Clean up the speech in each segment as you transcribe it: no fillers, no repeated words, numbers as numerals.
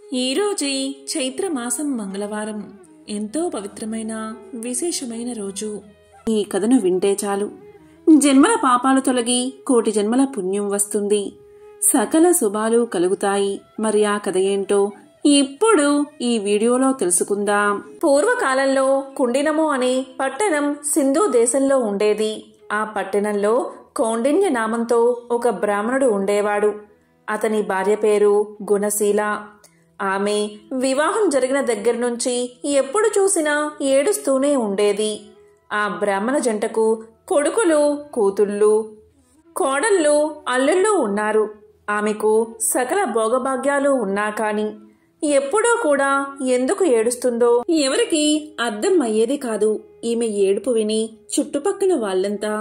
ఈరోజు చైత్రమాసం మంగళవారం ఎంతో పవిత్రమైన విశేషమైన రోజు. ఈ కథను వింటే చాలు జన్మల పాపాలు తొలగి కోటి జన్మల పుణ్యం వస్తుంది, సకల శుభాలు కలుగుతాయి. మరి ఆ కథ ఏంటో ఇప్పుడు ఈ వీడియోలో తెలుసుకుందాం. పూర్వకాలంలో కుండినము అనే పట్టణం సింధు దేశంలో ఉండేది. ఆ పట్టణంలో కౌండిన్య నామంతో ఒక బ్రాహ్మణుడు ఉండేవాడు. అతని భార్య పేరు గుణశీల. ఆమె వివాహం జరిగిన దగ్గర నుంచి ఎప్పుడు చూసినా ఏడుస్తూనే ఉండేది. ఆ బ్రాహ్మణ జంటకు కొడుకులు, కూతుళ్ళు, కోడళ్ళు, అల్లుళ్ళు ఉన్నారు. ఆమెకు సకల భోగభాగ్యాలు ఉన్నా కాని ఎప్పుడూ కూడా ఎందుకు ఏడుస్తుందో ఎవరికి అర్థం అయ్యేది కాదు. ఈమె ఏడుపు విని చుట్టుపక్కల వాళ్ళంతా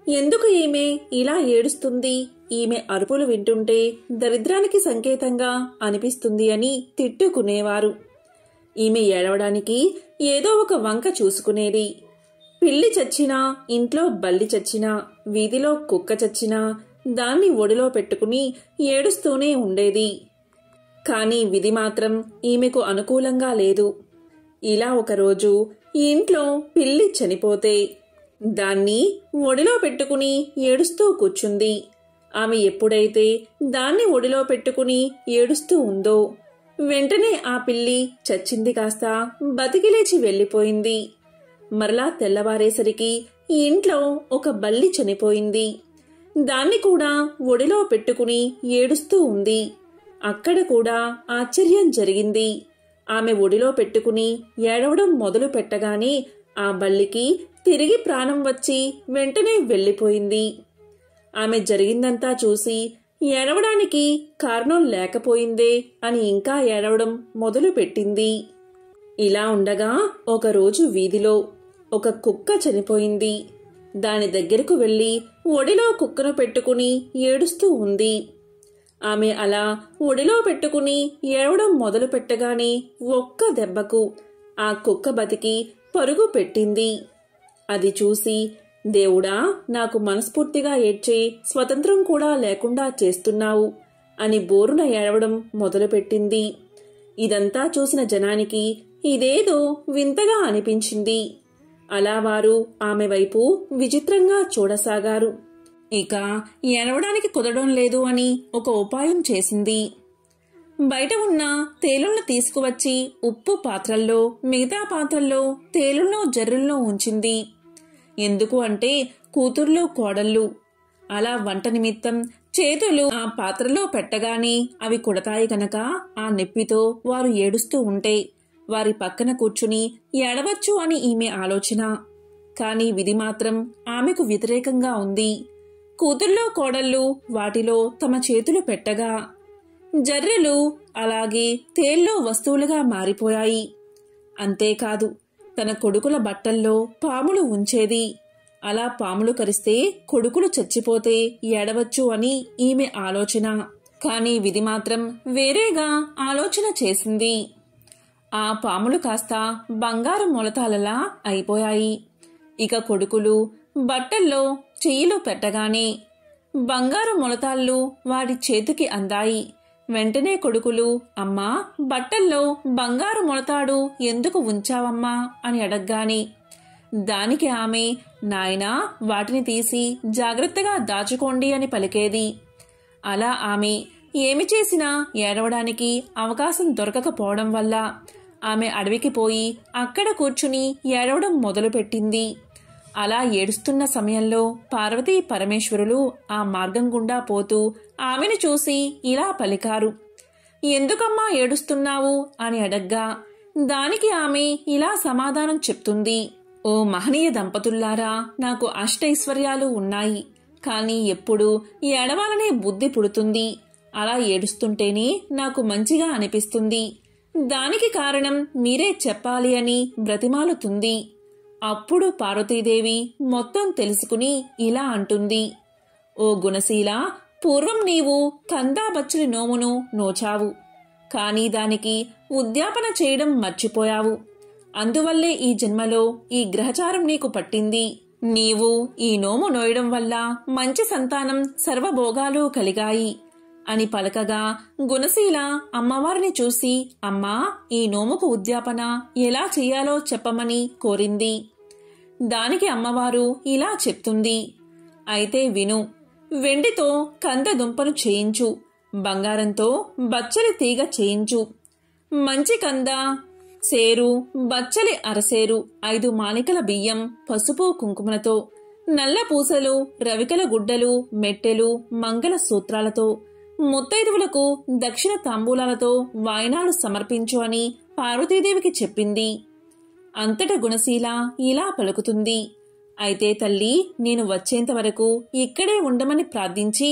ఎందుకు ఈమె ఇలా ఏడుస్తుంది, ఈమె అరుపులు వింటుంటే దరిద్రానికి సంకేతంగా అనిపిస్తుంది అని తిట్టుకునేవారు. ఈమె ఏడవడానికి ఏదో ఒక వంక చూసుకునేది. పిల్లి చచ్చినా, ఇంట్లో బల్లి చచ్చినా, వీధిలో కుక్క చచ్చినా దాన్ని ఒడిలో పెట్టుకుని ఏడుస్తూనే ఉండేది. కాని విధి మాత్రం ఈమెకు అనుకూలంగా లేదు. ఇలా ఒకరోజు ఇంట్లో పిల్లి చనిపోతే దాన్ని ఒడిలో పెట్టుకుని ఏడుస్తూ కూర్చుంది. ఆమె ఎప్పుడైతే దాన్ని ఒడిలో పెట్టుకుని ఏడుస్తూ ఉందో వెంటనే ఆ పిల్లి చచ్చింది కాస్త బతికిలేచి వెళ్లిపోయింది. మరలా తెల్లవారేసరికి ఇంట్లో ఒక బల్లి చనిపోయింది. దాన్ని కూడా ఒడిలో పెట్టుకుని ఏడుస్తూ ఉంది. అక్కడ కూడా ఆశ్చర్యం జరిగింది. ఆమె ఒడిలో పెట్టుకుని ఏడవడం మొదలు పెట్టగానే ఆ బల్లికి తిరిగి ప్రాణం వచ్చి వెంటనే వెళ్లిపోయింది. ఆమె జరిగిందంతా చూసి ఏడవడానికి కారణం లేకపోయిందే అని ఇంకా ఏడవడం మొదలు పెట్టింది. ఇలా ఉండగా ఒకరోజు వీధిలో ఒక కుక్క చనిపోయింది. దాని దగ్గరకు వెళ్లి ఒడిలో కుక్కను పెట్టుకుని ఏడుస్తూ ఉంది. ఆమె అలా ఒడిలో పెట్టుకుని ఏడవడం మొదలు పెట్టగానే ఒక్క దెబ్బకు ఆ కుక్క బతికి పరుగు పెట్టింది. అది చూసి, దేవుడా, నాకు మనస్ఫూర్తిగా ఏడ్చే స్వతంత్రం కూడా లేకుండా చేస్తున్నావు అని బోరున ఏడవడం మొదలుపెట్టింది. ఇదంతా చూసిన జనానికి ఇదేదో వింతగా అనిపించింది. అలా వారు ఆమె వైపు విచిత్రంగా చూడసాగారు. ఇక ఏడవడానికి కుదరడం లేదు అని ఒక ఉపాయం చేసింది. బయట ఉన్న తేలులను తీసుకువచ్చి ఉప్పు పాత్రల్లో, మిగతా పాత్రల్లో తేలుల్లో, జర్రుల్లో ఉంచింది. ఎందుకు అంటే కూతుర్లు, కోడళ్ళు అలా వంట నిమిత్తం చేతులు ఆ పాత్రలో పెట్టగానే అవి కుడతాయి గనక ఆ నొప్పితో వారు ఏడుస్తూ ఉంటే వారి పక్కన కూర్చుని ఏడవచ్చు అని ఈమె ఆలోచన. కాని విధి మాత్రం ఆమెకు వ్యతిరేకంగా ఉంది. కూతుర్లో, కోడళ్ళు వాటిలో తమ చేతులు పెట్టగా జర్రెలు అలాగే తేల్లో వస్తువులుగా మారిపోయాయి. అంతేకాదు, తన కొడుకుల బట్టల్లో పాములు ఉంచేది. అలా పాములు కరిస్తే కొడుకులు చచ్చిపోతే ఏడవచ్చు అని ఈమె ఆలోచన. కాని విధి మాత్రం వేరేగా ఆలోచన చేసింది. ఆ పాములు కాస్త బంగారు మొలతాలలా అయిపోయాయి. ఇక కొడుకులు బట్టల్లో చెయ్యిలు పెట్టగానే బంగారు మొలతాళ్ళు వాడి చేతికి అందాయి. వెంటనే కొడుకులు, అమ్మా, బట్టల్లో బంగారు మొలతాడు ఎందుకు ఉంచావమ్మా అని అడగ్గానే దానికి ఆమె, నాయనా, వాటిని తీసి జాగ్రత్తగా దాచుకోండి అని పలికేది. అలా ఆమె ఏమి చేసినా ఏడవడానికి అవకాశం దొరకకపోవడం వల్ల ఆమె అడవికి పోయి అక్కడ కూర్చుని ఏడవడం మొదలుపెట్టింది. అలా ఏడుస్తున్న సమయంలో పార్వతీ పరమేశ్వరులు ఆ మార్గం గుండా పోతూ ఆమెను చూసి ఇలా పలికారు, ఎందుకమ్మా ఏడుస్తున్నావు అని అడగ్గా దానికి ఆమె ఇలా సమాధానం చెప్తుంది, ఓ మహనీయ దంపతుల్లారా, నాకు అష్టైశ్వర్యాలు ఉన్నాయి. కాని ఎప్పుడు ఏడవాలనే బుద్ధి పుడుతుంది. అలా ఏడుస్తుంటేనే నాకు మంచిగా అనిపిస్తుంది. దానికి కారణం మీరే చెప్పాలి అని బ్రతిమాలుతుంది. అప్పుడు పార్వతీదేవి మొత్తం తెలుసుకుని ఇలా అంటుంది, ఓ గుణశీల, పూర్వం నీవు కందాబచ్చలి నోమును నోచావు. కాని దానికి ఉద్యాపన చేయడం మర్చిపోయావు. అందువల్లే ఈ జన్మలో ఈ గ్రహచారం నీకు పట్టింది. నీవు ఈ నోము నోయడం వల్ల మంచి సంతానం, సర్వభోగాలు కలిగాయి. అని పలకగా గుణశీల అమ్మవారిని చూసి, అమ్మా, ఈ నోముకు ఉద్యాపన ఎలా చెయ్యాలో చెప్పమని కోరింది. దానికి అమ్మవారు ఇలా చెప్తుంది, అయితే విను. వెండితో కంద దుంపను చేయించు, బంగారంతో బచ్చలి తీగ చేయించు, మంచి కంద సేరు, బచ్చలి అరసేరు, 5 మానికల బియ్యం, పసుపు కుంకుమలతో, నల్ల పూసలు, రవికల గుడ్డలు, మెట్టెలు, మంగళ సూత్రాలతో, ముత్తైదువులకు దక్షిణ తాంబూలాలతో వాయనాలు సమర్పించు అని పార్వతీదేవికి చెప్పింది. అంతట గుణశీల ఇలా పలుకుతుంది, అయితే తల్లి, నేను వచ్చేంత వరకు ఇక్కడే ఉండమని ప్రార్థించి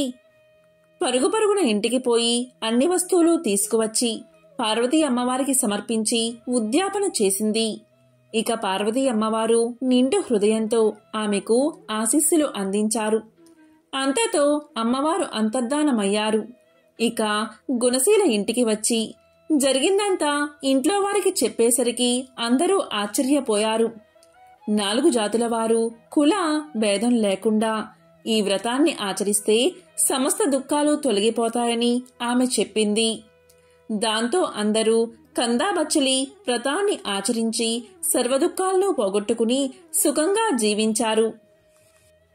పరుగు పరుగున ఇంటికి పోయి అన్ని వస్తువులు తీసుకువచ్చి పార్వతీ అమ్మవారికి సమర్పించి ఉద్యాపన చేసింది. ఇక పార్వతీ అమ్మవారు నిండు హృదయంతో ఆమెకు ఆశీస్సులు అందించారు. అంతతో అమ్మవారు అంతర్ధానమయ్యారు. ఇక గుణశీల ఇంటికి వచ్చి జరిగిందంతా ఇంట్లో వారికి చెప్పేసరికి అందరూ ఆశ్చర్యపోయారు. 4 జాతుల వారు కుల భేదం లేకుండా ఈ వ్రతాన్ని ఆచరిస్తే సమస్త దుఃఖాలు తొలగిపోతాయని ఆమె చెప్పింది. దాంతో అందరూ కందాబచ్చలి వ్రతాన్ని ఆచరించి సర్వదుఃఖాలను పోగొట్టుకుని సుఖంగా జీవించారు.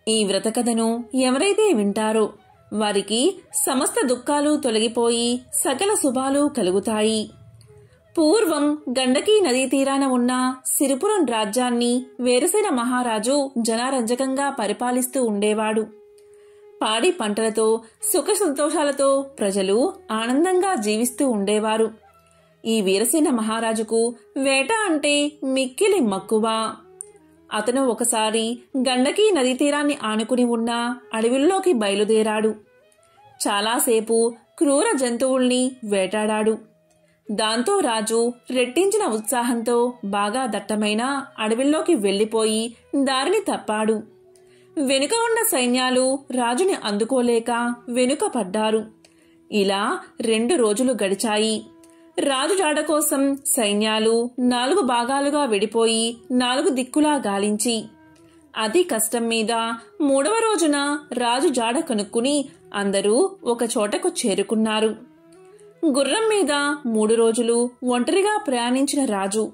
ఈ వ్రత కథను ఎవరైతే వింటారో వారికి సమస్త దుఃఖాలు తొలగిపోయి సకల శుభాలు కలుగుతాయి. పూర్వం గండకీ నదీ తీరాన ఉన్న సిరిపురం రాజ్యాన్ని వేరసేన మహారాజు జనారంజకంగా పరిపాలిస్తూ ఉండేవాడు. పాడి పంటలతో సుఖ సంతోషాలతో ప్రజలు ఆనందంగా జీవిస్తూ ఉండేవారు. ఈ వీరసేన మహారాజుకు వేట అంటే మిక్కిలి మక్కువ. అతను ఒకసారి గండకీ నదీ తీరాన్ని ఆనుకుని ఉన్న అడవిల్లోకి బయలుదేరాడు. చాలాసేపు క్రూర జంతువుల్ని వేటాడాడు. దాంతో రాజు రెట్టించిన ఉత్సాహంతో బాగా దట్టమైన అడవిల్లోకి వెళ్లిపోయి దారిని తప్పాడు. వెనుక ఉన్న సైన్యాలు రాజుని అందుకోలేక వెనుక పడ్డారు. ఇలా 2 రోజులు గడిచాయి. రాజు జాడ కోసం సైన్యాలు 4 భాగాలుగా విడిపోయి 4 దిక్కులా గాలించి అతి కష్టం మీద 3వ రోజున రాజు జాడ కనుక్కుని అందరూ ఒక చోటకు చేరుకున్నారు. గుర్రం మీద 3 రోజులు ఒంటరిగా ప్రయాణించిన రాజు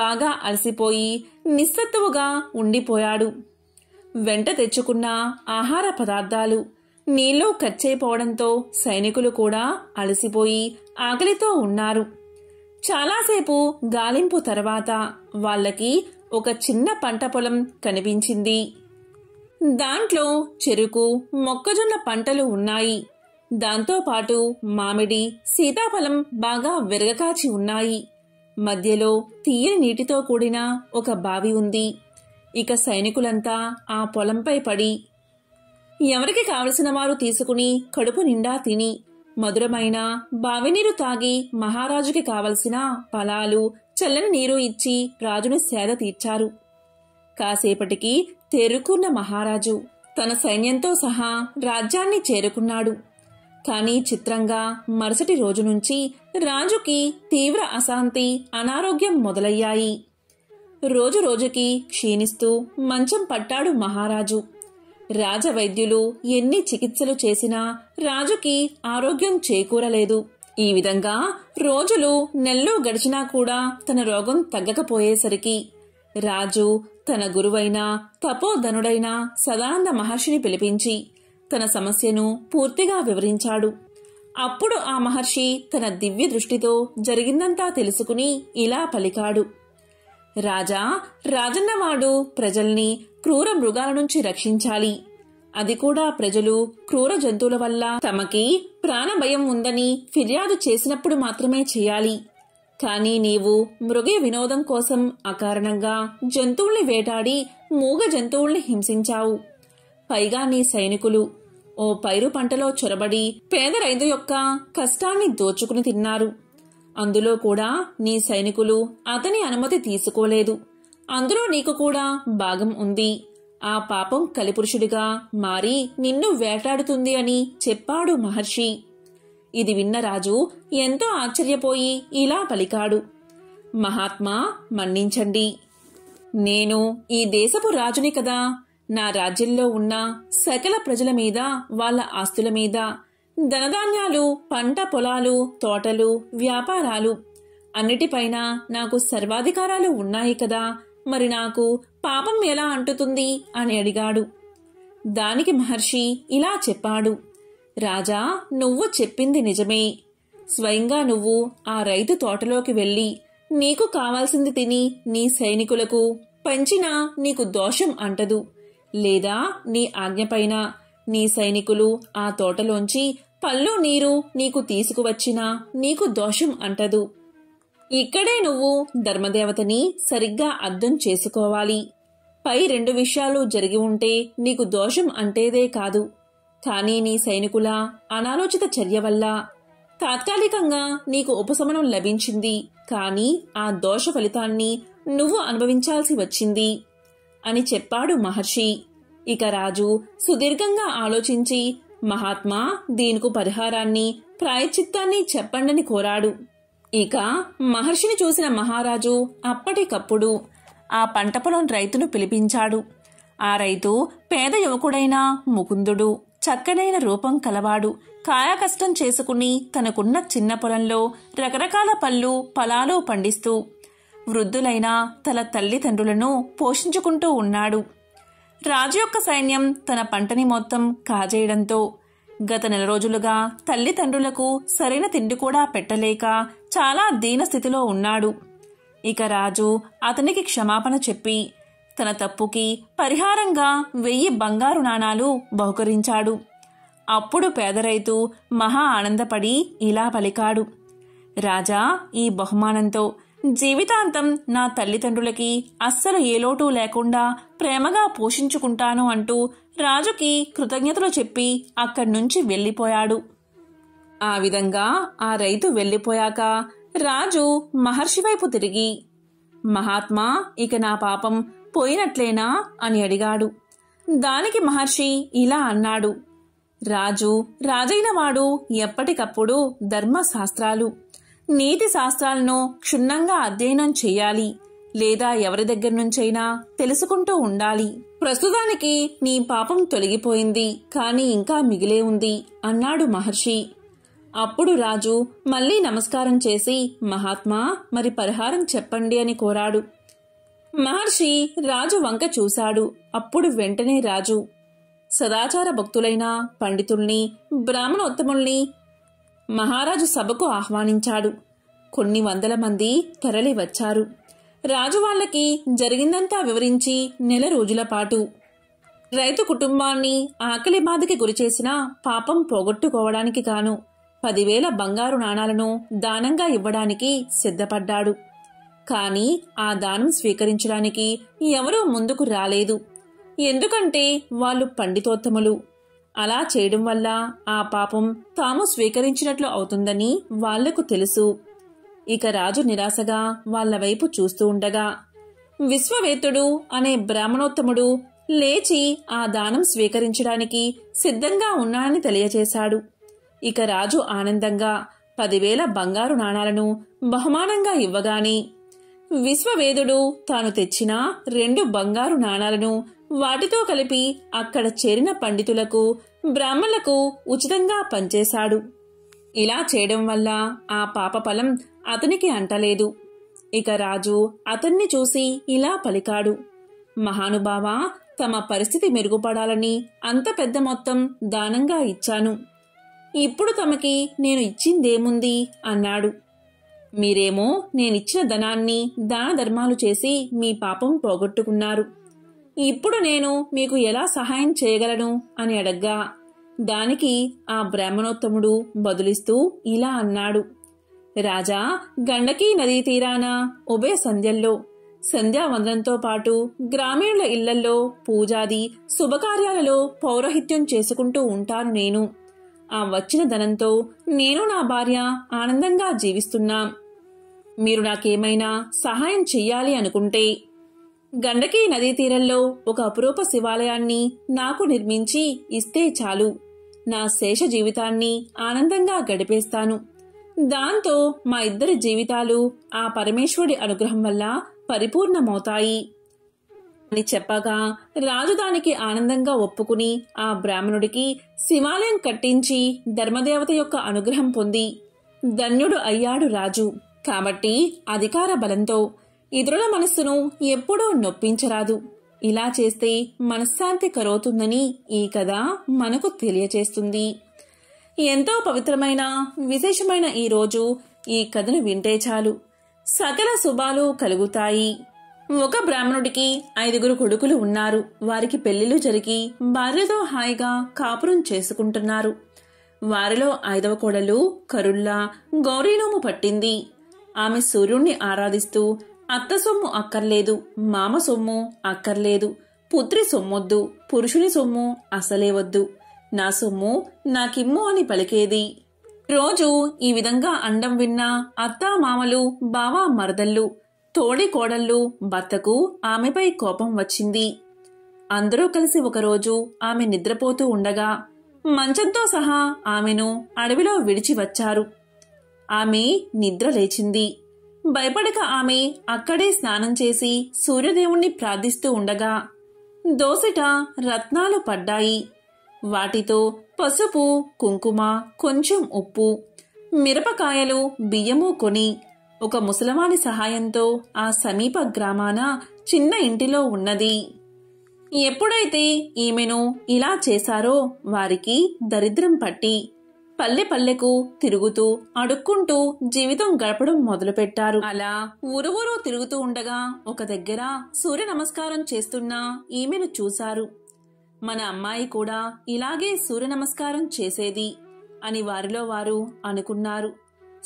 బాగా అలసిపోయి నిస్సత్తువుగా ఉండిపోయాడు. వెంట తెచ్చుకున్న ఆహార పదార్థాలు నీళ్లు ఖర్చయిపోవడంతో సైనికులు కూడా అలసిపోయి ఆకలితో ఉన్నారు. చాలాసేపు గాలింపు తర్వాత వాళ్లకి ఒక చిన్న పంట పొలం కనిపించింది. దాంట్లో చెరుకు, మొక్కజొన్న పంటలు ఉన్నాయి. దాంతోపాటు మామిడి, సీతాఫలం బాగా విరగకాచి ఉన్నాయి. మధ్యలో తీయని నీటితో కూడిన ఒక బావి ఉంది. ఇక సైనికులంతా ఆ పొలంపై పడి ఎవరికి కావలసిన వారు తీసుకుని కడుపు నిండా తిని మధురమైన బావినీరు తాగి మహారాజుకి కావలసిన ఫలాలు, చల్లని నీరు ఇచ్చి రాజును సేద తీర్చారు. కాసేపటికి తేరుకున్న మహారాజు తన సైన్యంతో సహా రాజ్యాన్ని చేరుకున్నాడు. కాని చిత్రంగా మరుసటి రోజు నుంచి రాజుకి తీవ్ర అశాంతి, అనారోగ్యం మొదలయ్యాయి. రోజు రోజుకి క్షీణిస్తూ మంచం పట్టాడు మహారాజు. రాజవైద్యులు ఎన్ని చికిత్సలు చేసినా రాజుకి ఆరోగ్యం చేకూరలేదు. ఈ విధంగా రోజులు నెలలు గడిచినా కూడా తన రోగం తగ్గకపోయేసరికి రాజు తన గురువైన తపోధనుడైన సదానంద మహర్షిని పిలిపించి తన సమస్యను పూర్తిగా వివరించాడు. అప్పుడు ఆ మహర్షి తన దివ్య దృష్టితో జరిగిందంతా తెలుసుకుని ఇలా పలికాడు, రాజా, రాజన్నవాడు ప్రజల్ని క్రూర మృగాల నుంచి రక్షించాలి. అది కూడా ప్రజలు క్రూర జంతువుల వల్ల తమకి ప్రాణభయం ఉందని ఫిర్యాదు చేసినప్పుడు మాత్రమే చేయాలి. కాని నీవు మృగ వినోదం కోసం అకారణంగా జంతువుల్ని వేటాడి మూగ జంతువుల్ని హింసించావు. పైగా నీ సైనికులు ఓ పైరు పంటలో చొరబడి పేద రైతు యొక్క కష్టాన్ని దోచుకుని తిన్నారు. అందులో కూడా నీ సైనికులు అతని అనుమతి తీసుకోలేదు. అందులో నీకు కూడా భాగం ఉంది. ఆ పాపం కలిపురుషుడిగా మారి నిన్ను వేటాడుతుంది అని చెప్పాడు మహర్షి. ఇది విన్న రాజు ఎంతో ఆశ్చర్యపోయి ఇలా పలికాడు, మహాత్మా, మన్నించండి. నేను ఈ దేశపు రాజుని కదా. నా రాజ్యంలో ఉన్న సకల ప్రజల మీద, వాళ్ళ ఆస్తుల మీద ధనధాన్యాలు, పంట పొలాలు, తోటలు, వ్యాపారాలు అన్నిటిపైన నాకు సర్వాధికారాలు ఉన్నాయి కదా, మరి నాకు పాపం ఎలా అంటుతుంది అని అడిగాడు. దానికి మహర్షి ఇలా చెప్పాడు. రాజా, నువ్వు చెప్పింది నిజమే. స్వయంగా నువ్వు ఆ రైతు తోటలోకి వెళ్ళి నీకు కావాల్సింది తిని నీ సైనికులకు పంచినా నీకు దోషం అంటదు. లేదా నీ ఆజ్ఞపైన నీ సైనికులు ఆ తోటలోంచి పళ్ళు నీరు నీకు తీసుకువచ్చినా నీకు దోషం అంటదు. ఇక్కడే నువ్వు ధర్మదేవతని సరిగ్గా అర్థం చేసుకోవాలి. పై 2 విషయాలు జరిగి ఉంటే నీకు దోషం అంటేదే కాదు, కానీ నీ సైనికుల అనాలోచిత చర్య వల్ల తాత్కాలికంగా నీకు ఉపశమనం లభించింది, కానీ ఆ దోష ఫలితాన్ని నువ్వు అనుభవించాల్సి వచ్చింది అని చెప్పాడు మహర్షి. ఇక రాజు సుదీర్ఘంగా ఆలోచించి, మహాత్మా, దీనికి పరిహారాన్ని, ప్రాయశ్చిత్తాన్ని చెప్పండని కోరాడు. ఇక మహర్షిని చూసిన మహారాజు అప్పటికప్పుడు ఆ పంట పొలం రైతును పిలిపించాడు. ఆ రైతు పేద యువకుడైన ముకుందుడు. చక్కనైన రూపం కలవాడు. కాయకష్టం చేసుకుని తనకున్న చిన్న పొలంలో రకరకాల పళ్ళు ఫలాలు పండిస్తూ వృద్ధులైన తన తల్లిదండ్రులను పోషించుకుంటూ ఉన్నాడు. రాజు యొక్క సైన్యం తన పంటని మొత్తం కాజేయడంతో గత 4 రోజులుగా తల్లిదండ్రులకు సరైన తిండి కూడా పెట్టలేక చాలా దీనస్థితిలో ఉన్నాడు. ఇక రాజు అతనికి క్షమాపణ చెప్పి తన తప్పుకి పరిహారంగా 1000 బంగారు నాణాలు బహుకరించాడు. అప్పుడు పేద రైతు మహా ఆనందపడి ఇలా పలికాడు. రాజా, ఈ బహుమానంతో జీవితాంతం నా తల్లిదండ్రులకి అస్సలు ఏ లోటు లేకుండా ప్రేమగా పోషించుకుంటాను అంటూ రాజుకి కృతజ్ఞతలు చెప్పి అక్కడి నుంచి వెళ్ళిపోయాడు. ఆ విధంగా ఆ రైతు వెళ్ళిపోయాక రాజు మహర్షి వైపు తిరిగి, మహాత్మా, ఇక నా పాపం పోయినట్లేనా అని అడిగాడు. దానికి మహర్షి ఇలా అన్నాడు. రాజైన వాడు ఎప్పటికప్పుడు ధర్మశాస్త్రాలు, నీతి శాస్త్రాలను క్షుణ్ణంగా అధ్యయనం చెయ్యాలి, లేదా ఎవరి దగ్గర నుంచైనా తెలుసుకుంటూ ఉండాలి. ప్రస్తుతానికి నీ పాపం తొలగిపోయింది, కాని ఇంకా మిగిలే ఉంది అన్నాడు మహర్షి. అప్పుడు రాజు మళ్లీ నమస్కారం చేసి, మహాత్మా, మరి పరిహారం చెప్పండి అని కోరాడు. మహర్షి రాజు వంక చూశాడు. అప్పుడు వెంటనే రాజు సదాచార భక్తులైన పండితుల్ని, బ్రాహ్మణోత్తముల్ని మహారాజు సభకు ఆహ్వానించాడు. కొన్ని 100 మంది తరలి వచ్చారు. రాజు వాళ్ళకి జరిగిందంతా వివరించి 4 రోజుల పాటు రైతు కుటుంబాన్ని ఆకలి బాధకి గురిచేసిన పాపం పోగొట్టుకోవడానికి గాను 10,000 బంగారు నాణాలను దానంగా ఇవ్వడానికి సిద్ధపడ్డాడు. కాని ఆ దానం స్వీకరించడానికి ఎవరూ ముందుకు రాలేదు. ఎందుకంటే వాళ్ళు పండితోత్తములు. అలా చేయడం వల్ల ఆ పాపం తాము స్వీకరించినట్లు అవుతుందని వాళ్లకు తెలుసు. ఇక రాజు నిరాశగా వాళ్ల వైపు చూస్తూ ఉండగా విశ్వవేత్తుడు అనే బ్రాహ్మణోత్తముడు లేచి ఆ దానం స్వీకరించడానికి సిద్ధంగా ఉన్నానని తెలియచేశాడు. ఇక రాజు ఆనందంగా 10,000 బంగారు నాణాలను బహుమానంగా ఇవ్వగానే విశ్వవేదుడు తాను తెచ్చిన 2 బంగారు నాణాలను వాటితో కలిపి అక్కడ చేరిన పండితులకు, బ్రాహ్మణులకు ఉచితంగా పంచేశాడు. ఇలా చేయడం వల్ల ఆ పాపఫలం అతనికి అంటలేదు. ఇక రాజు అతన్ని చూసి ఇలా పలికాడు. మహానుభావా, తమ పరిస్థితి మెరుగుపడాలని అంత పెద్ద మొత్తం దానంగా ఇచ్చాను. ఇప్పుడు తమకి నేను ఇచ్చిందేముంది అన్నాడు. మీరేమో నేనిచ్చిన ధనాన్ని దాన ధర్మాలు చేసి మీ పాపం పోగొట్టుకున్నారు. ఇప్పుడు నేను మీకు ఎలా సహాయం చేయగలను అని అడగ్గా దానికి ఆ బ్రాహ్మణోత్తముడు బదులిస్తూ ఇలా అన్నాడు. రాజా, గండకీ నదీ తీరాన ఉభయ సంధ్యల్లో సంధ్యావందనంతో పాటు గ్రామీణుల ఇళ్లల్లో పూజాది శుభకార్యాలలో పౌరోహిత్యం చేసుకుంటూ ఉంటాను నేను. ఆ వచ్చిన ధనంతో నేను నా భార్య ఆనందంగా జీవిస్తున్నాం. మీరు నాకేమైనా సహాయం చెయ్యాలి అనుకుంటే గండకీ నదీ తీరంలో ఒక అపురూప శివాలయాన్ని నాకు నిర్మించి ఇస్తే చాలు. నా శేష జీవితాన్ని ఆనందంగా గడిపేస్తాను. దాంతో మా ఇద్దరి జీవితాలు ఆ పరమేశ్వరుడి అనుగ్రహం వల్ల పరిపూర్ణమవుతాయి. అని చెప్పగా రాజు దానికి ఆనందంగా ఒప్పుకుని ఆ బ్రాహ్మణుడికి శివాలయం కట్టించి ధర్మదేవత యొక్క అనుగ్రహం పొంది ధన్యుడు అయ్యాడు రాజు. కాబట్టి అధికార బలంతో ఇతరుల మనస్సును ఎప్పుడూ నొప్పించరాదు. ఇలా చేస్తే మనశ్శాంతి కలుగుతుందని ఈ కథ మనకు తెలియచేస్తుంది. ఎంతో పవిత్రమైన విశేషమైన ఈ రోజు ఈ కథను వింటే చాలు సకల శుభాలు కలుగుతాయి. ఒక బ్రాహ్మణుడికి 5 కొడుకులు ఉన్నారు. వారికి పెళ్లిళ్లు జరిగి భార్యతో హాయిగా కాపురం చేసుకుంటున్నారు. వారిలో 5వ కోడలు కరుళ్ళ గౌరీనోము పట్టింది. ఆమె సూర్యుణ్ణి ఆరాధిస్తూ అత్త సొమ్ము అక్కర్లేదు, మామ సొమ్ము అక్కర్లేదు, పుత్రి సొమ్మొద్దు, పురుషుని సొమ్ము అసలే వద్దు, నా సొమ్ము నాకిమ్ము అని పలికేది. రోజు ఈ విధంగా అండం విన్న అత్తా మామలు, బావా మరదళ్ళు, తోడి కోడళ్ళు భర్తకు ఆమెపై కోపం వచ్చింది. అందరూ కలిసి ఒకరోజు ఆమె నిద్రపోతూ ఉండగా మంచంతో సహా ఆమెను అడవిలో విడిచి వచ్చారు. ఆమె నిద్ర లేచింది. భయపడక ఆమె అక్కడే స్నానం చేసి సూర్యదేవుణ్ణి ప్రార్థిస్తూ ఉండగా దోసిట రత్నాలు పడ్డాయి. వాటితో పసుపు, కుంకుమ, కొంచెం ఉప్పు, మిరపకాయలు, బియ్యము కొని ఒక ముసలవాని సహాయంతో ఆ సమీప గ్రామాన చిన్న ఇంటిలో ఉన్నది. ఎప్పుడైతే ఈమెను ఇలా చేశారో వారికి దరిద్రం పట్టి పల్లె పల్లెకు తిరుగుతూ అడుక్కుంటూ జీవితం గడపడం మొదలుపెట్టారు. అలా ఊరు తిరుగుతూ ఉండగా ఒక దగ్గర సూర్య నమస్కారం చేస్తున్న ఈమెను చూశారు. మన అమ్మాయి కూడా ఇలాగే సూర్య నమస్కారం చేసేది అని వారిలో వారు అనుకున్నారు.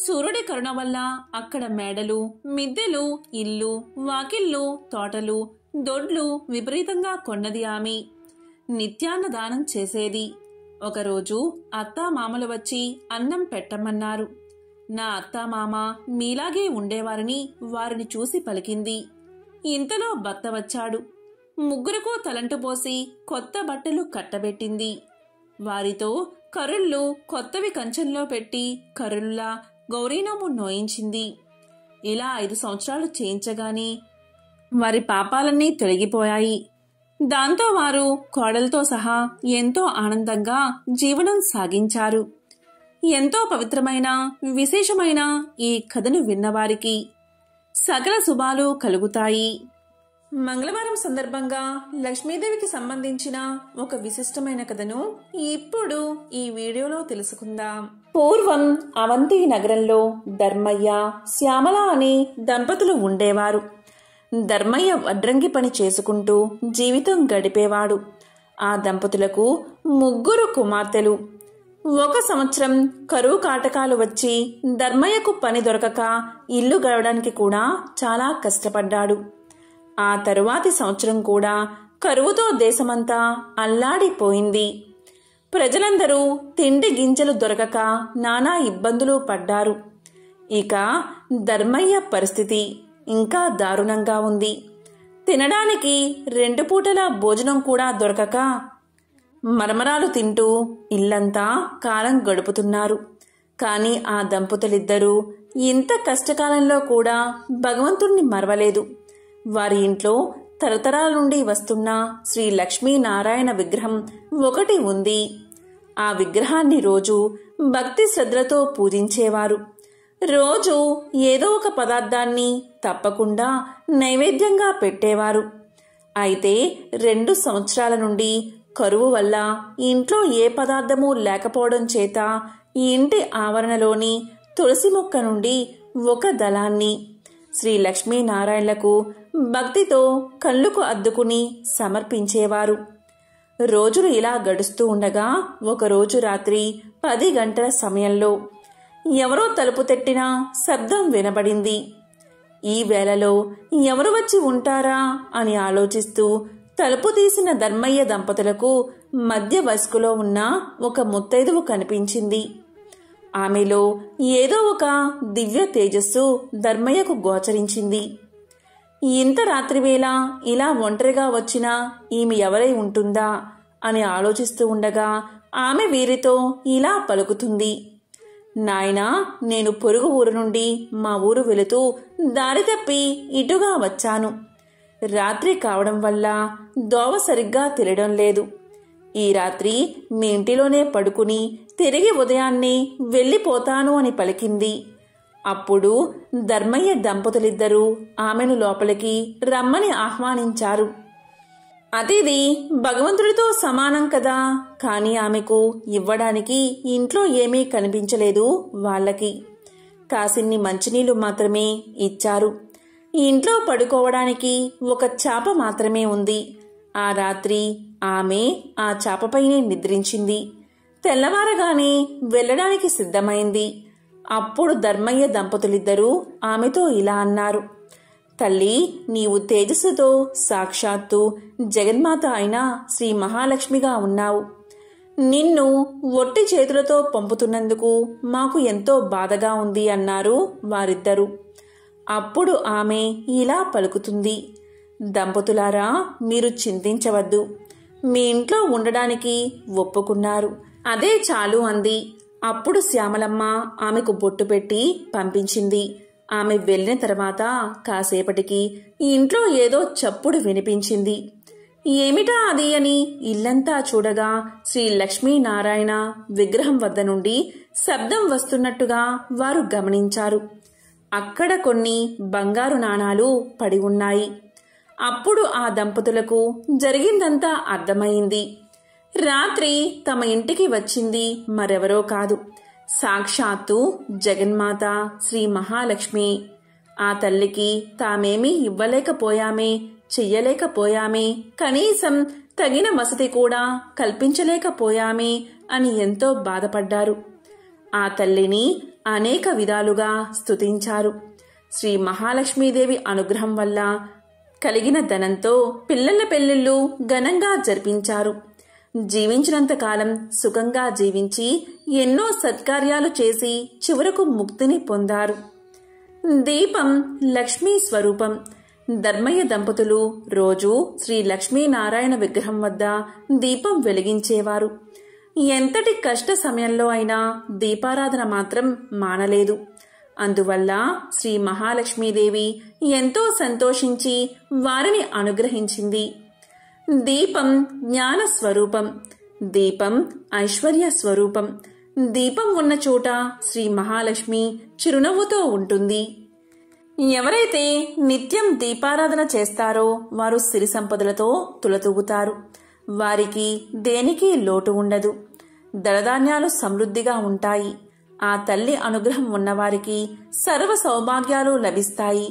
సూర్యుడి కరుణ వల్ల అక్కడ మేడలు, మిద్దెలు, ఇల్లు, వాకిళ్ళు, తోటలు, దొడ్లు విపరీతంగా కొన్నది ఆమె. నిత్యాన్నదానం చేసేది. ఒకరోజు అత్తామామలు వచ్చి అన్నం పెట్టమన్నారు. నా అత్తామామ మీలాగే ఉండేవారని వారిని చూసి పలికింది. ఇంతలో భర్త వచ్చాడు. ముగ్గురుకు తలంటు పోసి కొత్త బట్టలు కట్టబెట్టింది. వారితో కరుళ్ళు కొత్తవి కంచంలో పెట్టి కరుళ్ళ గౌరీనోము నోయించింది. ఇలా 5 సంవత్సరాలు చేయించగాని వారి పాపాలన్నీ తొలగిపోయాయి. దాంతో వారు కోడలతో సహా ఎంతో ఆనందంగా జీవనం సాగించారు. ఎంతో పవిత్రమైన విశేషమైన ఈ కథను విన్నవారికి సకల శుభాలు కలుగుతాయి. మంగళవారం సందర్భంగా లక్ష్మీదేవికి సంబంధించిన ఒక విశిష్టమైన కథను ఇప్పుడు ఈ వీడియోలో తెలుసుకుందాం. పూర్వం అవంతి నగరంలో ధర్మయ్య, శ్యామల అనే దంపతులు ఉండేవారు. ధర్మయ్య వడ్రంగి పని చేసుకుంటూ జీవితం గడిపేవాడు. ఆ దంపతులకు 3 కుమార్తెలు. ఒక సంవత్సరం కరువు కాటకాలు వచ్చి ధర్మయ్యకు పని దొరకక ఇల్లు గడవడానికి కూడా చాలా కష్టపడ్డాడు. ఆ తరువాతి సంవత్సరం కూడా కరువుతో దేశమంతా అల్లాడిపోయింది. ప్రజలందరూ తిండి గింజలు దొరకక నానా ఇబ్బందులు పడ్డారు. ఇక ధర్మయ్య పరిస్థితి ఇంకా దారుణంగా ఉంది. తినడానికి 2 పూటల భోజనం కూడా దొరకక మరమరాలు తింటూ ఇల్లంతా కాలం గడుపుతున్నారు. కాని ఆ దంపతులిద్దరూ ఇంత కష్టకాలంలో కూడా భగవంతుణ్ణి మరవలేదు. వారి ఇంట్లో తరతరాల నుండి వస్తున్న శ్రీ లక్ష్మీనారాయణ విగ్రహం ఒకటి ఉంది. ఆ విగ్రహాన్ని రోజు భక్తి శ్రద్ధలతో పూజించేవారు. రోజు ఏదో ఒక పదార్థాన్ని తప్పకుండా నైవేద్యంగా పెట్టేవారు. అయితే 2 సంవత్సరాల నుండి కరువు వల్ల ఇంట్లో ఏ పదార్థమూ లేకపోవడం చేత ఈ ఇంటి ఆవరణలోని తులసి మొక్క నుండి ఒక దళాన్ని శ్రీ లక్ష్మీనారాయణలకు భక్తితో కళ్ళుకు అద్దుకుని సమర్పించేవారు. రోజులు ఇలా గడుస్తూ ఉండగా ఒకరోజు రాత్రి 10 గంటల సమయంలో ఎవరో తలుపు తట్టిన శబ్దం వినబడింది. ఈ వేళలో ఎవరు వచ్చి ఉంటారా అని ఆలోచిస్తూ తలుపు తీసిన ధర్మయ్య దంపతులకు మధ్య వయస్కులో ఉన్న ఒక ముత్తైదువు కనిపించింది. ఆమెలో ఏదో ఒక దివ్య తేజస్సు ధర్మయ్యకు గోచరించింది. ఇంత రాత్రివేళ ఇలా ఒంటరిగా వచ్చినా ఈమె ఎవరై ఉంటుందా అని ఆలోచిస్తూ ఉండగా ఆమె వీరితో ఇలా పలుకుతుంది. నాయనా, నేను పొరుగు ఊరు నుండి మా ఊరు వెళుతూ దారి తప్పి ఇటుగా వచ్చాను. రాత్రి కావడం వల్ల దోవ సరిగ్గా తెలియడం లేదు. ఈ రాత్రి మీ ఇంటిలోనే పడుకుని తిరిగి ఉదయాన్నే వెళ్ళిపోతాను అని పలికింది. అప్పుడు ధర్మయ్య దంపతులిద్దరూ ఆమెను లోపలికి రమ్మని ఆహ్వానించారు. అతిథి భగవంతుడితో సమానం కదా, కాని ఆమెకు ఇవ్వడానికి ఇంట్లో ఏమీ కనిపించలేదు. వాళ్ళకి కాసిన్ని మంచినీళ్లు మాత్రమే ఇచ్చారు. ఇంట్లో పడుకోవడానికి ఒక చాప మాత్రమే ఉంది. ఆ రాత్రి ఆమె ఆ చాపపైనే నిద్రించింది. తెల్లవారగానే వెళ్ళడానికి సిద్ధమైంది. అప్పుడు ధర్మయ్య దంపతులిద్దరూ ఆమెతో ఇలా అన్నారు. తల్లి, నీవు తేజస్సుతో సాక్షాత్తు జగన్మాత అయిన శ్రీ మహాలక్ష్మిగా ఉన్నావు. నిన్ను ఒట్టి చేతులతో పంపుతున్నందుకు మాకు ఎంతో బాధగా ఉంది అన్నారు వారిద్దరూ. అప్పుడు ఆమె ఇలా పలుకుతుంది. దంపతులారా, మీరు చింతించవద్దు. మీ ఇంట్లో ఉండడానికి ఒప్పుకున్నారు, అదే చాలు అంది. అప్పుడు శ్యామలమ్మ ఆమెకు బొట్టు పెట్టి పంపించింది. ఆమె వెళ్ళిన తర్వాత కాసేపటికి ఇంట్లో ఏదో చప్పుడు వినిపించింది. ఏమిటా అది అని ఇల్లంతా చూడగా శ్రీ లక్ష్మీనారాయణ విగ్రహం వద్ద నుండి శబ్దం వస్తున్నట్టుగా వారు గమనించారు. అక్కడ కొన్ని బంగారు నాణాలు పడి ఉన్నాయి. అప్పుడు ఆ దంపతులకు జరిగిందంతా అర్థమైంది. రాత్రి తమ ఇంటికి వచ్చింది మరెవరో కాదు, సాక్షాత్తు జగన్మాత శ్రీ మహాలక్ష్మి. ఆ తల్లికి తామేమీ ఇవ్వలేకపోయామే, చెయ్యలేకపోయామే, కనీసం తగిన వసతి కూడా కల్పించలేకపోయామే అని ఎంతో బాధపడ్డారు. ఆ తల్లిని అనేక విధాలుగా స్తుతించారు. శ్రీ మహాలక్ష్మీదేవి అనుగ్రహం వల్ల కలిగిన ధనంతో పిల్లల పెళ్లిళ్లు ఘనంగా జరిపించారు. జీవించినంతకాలం సుఖంగా జీవించి ఎన్నో సత్కార్యాలు చేసి చివరకు ముక్తిని పొందారు. దీపం లక్ష్మీ స్వరూపం. ధర్మయ్య దంపతులు రోజు శ్రీ లక్ష్మీనారాయణ విగ్రహం వద్ద దీపం వెలిగించేవారు. ఎంతటి కష్ట సమయంలో అయినా దీపారాధన మాత్రం మానలేదు. అందువల్ల శ్రీ మహాలక్ష్మీదేవి ఎంతో సంతోషించి వారిని అనుగ్రహించింది. దీపం జ్ఞాన స్వరూపం, దీపం ఐశ్వర్య స్వరూపం. దీపం ఉన్న చోట శ్రీ మహాలక్ష్మి చిరునవ్వుతో ఉంటుంది. ఎవరైతే నిత్యం దీపారాధన చేస్తారో వారు సిరి సంపదలతో తులతూగుతారు. వారికి దేనికి లోటు ఉండదు. ధనధాన్యాలు సమృద్ధిగా ఉంటాయి. ఆ తల్లి అనుగ్రహం ఉన్నవారికి సర్వ సౌభాగ్యాలు లభిస్తాయి.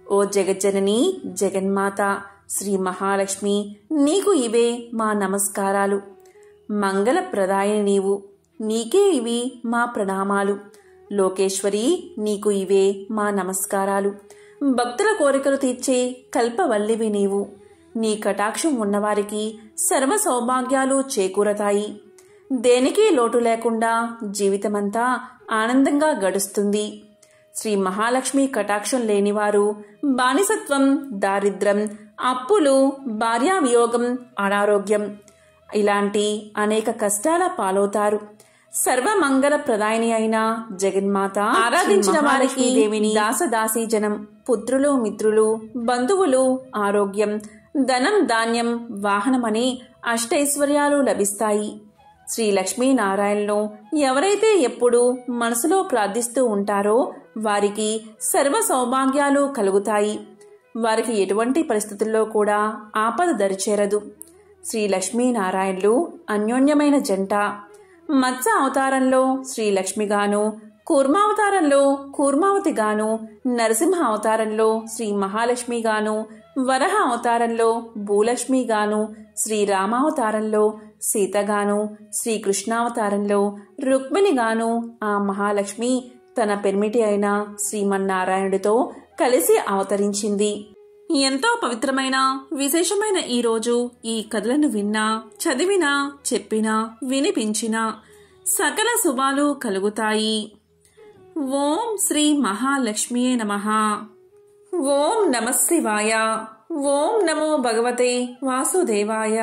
ఓ జగజ్జనని జగన్మాత శ్రీ మహాలక్ష్మి, నీకు ఇవే మా నమస్కారాలు. మంగళప్రదాయిని నీవు, నీకే ఇవి మా ప్రణామాలు. లోకేశ్వరి, నీకు ఇవే మా నమస్కారాలు. భక్తుల కోరికలు తీర్చే కల్పవల్లివి నీవు. నీ కటాక్షం ఉన్నవారికి సర్వ సౌభాగ్యాలు చేకూరతాయి. దేనికి లోటు లేకుండా జీవితమంతా ఆనందంగా గడుస్తుంది. శ్రీ మహాలక్ష్మి కటాక్షం లేనివారు బానిసత్వం, దారిద్ర్యం, అప్పులు, భార్యావియోగం, అనారోగ్యం ఇలాంటి అనేక కష్టాల పాలవుతారు. సర్వమంగళ ప్రదాయిని అయిన జగన్మాత ఆరాధించిన వారికి దేవిని దాసదాసీ జనం, పుత్రులు, మిత్రులు, బంధువులు, ఆరోగ్యం, ధనం, ధాన్యం, వాహనమని అష్టైశ్వర్యాలు లభిస్తాయి. శ్రీ లక్ష్మీనారాయణను ఎవరైతే ఎప్పుడూ మనసులో ప్రార్థిస్తూ ఉంటారో వారికి సర్వ సౌభాగ్యాలు కలుగుతాయి. వారికి ఎటువంటి పరిస్థితుల్లో కూడా ఆపద దరిచేరదు. శ్రీ లక్ష్మీనారాయణులు అన్యోన్యమైన జంట. మత్స్య అవతారంలో శ్రీ లక్ష్మిగాను, కూర్మావతారంలో కూర్మావతిగాను, నరసింహ అవతారంలో శ్రీ మహాలక్ష్మిగాను, వరహ అవతారంలో భూలక్ష్మిగాను, శ్రీరామావతారంలో సీతగాను, శ్రీకృష్ణావతారంలో రుక్మిణిగాను ఆ మహాలక్ష్మి తన పెర్మిటి అయిన శ్రీమన్నారాయణుడితో కలిసి అవతరించింది. ఎంతో పవిత్రమైన విశేషమైన ఈ రోజు ఈ కథలను విన్నా, చదివినా, చెప్పినా, వినిపించినా సకల శుభాలు కలుగుతాయి. ఓం శ్రీ మహాలక్ష్మియే నమః. ఓం నమః శివాయ. ఓం నమో భగవతే వాసుదేవాయ.